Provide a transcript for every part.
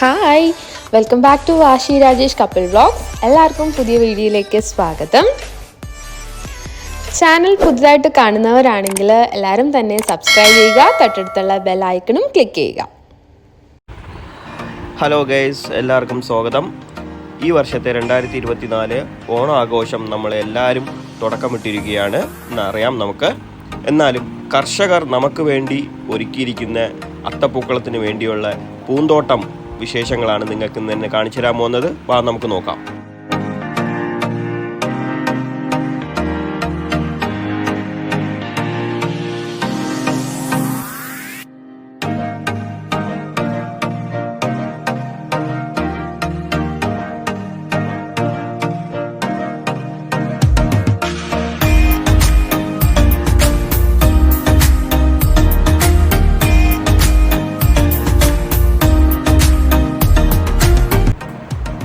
Hi, welcome back to Ashi Rajesh couple vlogs. എല്ലാവർക്കും പുതിയ വീഡിയോയിലേക്ക് സ്വാഗതം. ചാനൽ പുതുതായിട്ട് കാണുന്നവരാണെങ്കിൽ എല്ലാവരും തന്നെ സബ്സ്ക്രൈബ് ചെയ്യുക, തൊട്ടടുത്തുള്ള ബെൽ ഐക്കണും ക്ലിക്ക് ചെയ്യുക. ഹലോ ഗൈസ്, എല്ലാവർക്കും സ്വാഗതം. ഈ വർഷത്തെ 2024 ഓണാഘോഷം നമ്മളെല്ലാവരും തുടക്കമിട്ടിരിക്കുകയാണ് എന്നറിയാം നമുക്ക്. എന്നാലും കർഷകർ നമുക്ക് വേണ്ടി ഒരുക്കിയിരിക്കുന്ന അത്തപ്പൂക്കളത്തിന് വേണ്ടിയുള്ള പൂന്തോട്ടം വിശേഷങ്ങളാണ് നിങ്ങൾക്ക് ഇന്ന് തന്നെ കാണിച്ചു തരാൻ പോകുന്നത്. വാ നമുക്ക് നോക്കാം.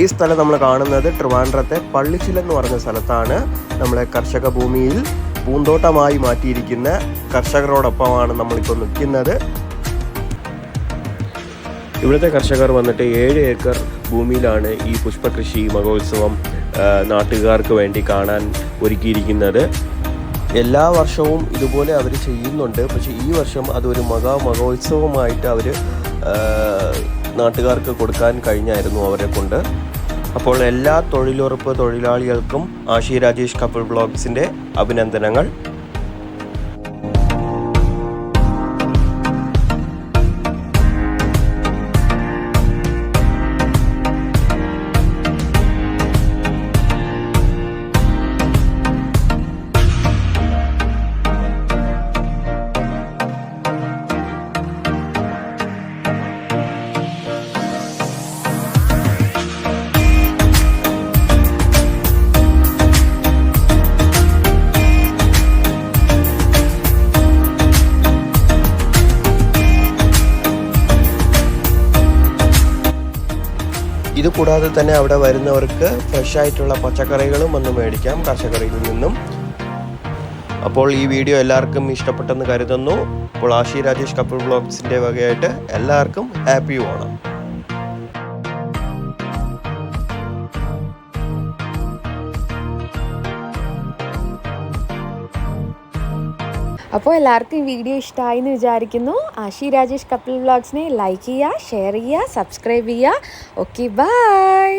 ഈ സ്ഥലം നമ്മൾ കാണുന്നത് ട്രിവാൻഡ്രത്തെ പള്ളിച്ചിൽ എന്ന് പറഞ്ഞ സ്ഥലത്താണ്. നമ്മളെ കർഷക ഭൂമിയിൽ പൂന്തോട്ടമായി മാറ്റിയിരിക്കുന്ന കർഷകരോടൊപ്പമാണ് നമ്മളിപ്പോൾ നിൽക്കുന്നത്. ഇവിടുത്തെ കർഷകർ വന്നിട്ട് 7 ഏക്കർ ഭൂമിയിലാണ് ഈ പുഷ്പകൃഷി മഹോത്സവം നാട്ടുകാർക്ക് വേണ്ടി കാണാൻ ഒരുക്കിയിരിക്കുന്നത്. എല്ലാ വർഷവും ഇതുപോലെ അവർ ചെയ്യുന്നുണ്ട്. പക്ഷേ ഈ വർഷം അതൊരു മഹോത്സവമായിട്ട് അവർ നാട്ടുകാർക്ക് കൊടുക്കാൻ കഴിഞ്ഞായിരുന്നു അവരെ കൊണ്ട്. അപ്പോൾ എല്ലാ തൊഴിലുറപ്പ് തൊഴിലാളികൾക്കും ആഷി രാജേഷ് കപ്പിൾ വ്ളോഗ്സിൻ്റെ അഭിനന്ദനങ്ങൾ. ഇതുകൂടാതെ തന്നെ അവിടെ വരുന്നവർക്ക് ഫ്രഷ് ആയിട്ടുള്ള പച്ചക്കറികളും വന്ന് മേടിക്കാം കർഷകരിൽ നിന്നും. അപ്പോൾ ഈ വീഡിയോ എല്ലാവർക്കും ഇഷ്ടപ്പെട്ടെന്ന് കരുതുന്നു. അപ്പോൾ ആഷി രാജേഷ് കപ്പിൾ വ്ളോഗ്സിൻ്റെ വകയായിട്ട് എല്ലാവർക്കും ഹാപ്പി ഓണം. അപ്പോൾ എല്ലാവർക്കും ഈ വീഡിയോ ഇഷ്ടമായി എന്ന് വിചാരിക്കുന്നു. ആഷി രാജേഷ് കപ്പിൾ വ്ളോഗ്സിനെ ലൈക്ക് ചെയ്യുക, ഷെയർ ചെയ്യുക, സബ്സ്ക്രൈബ് ചെയ്യുക. Okay, by.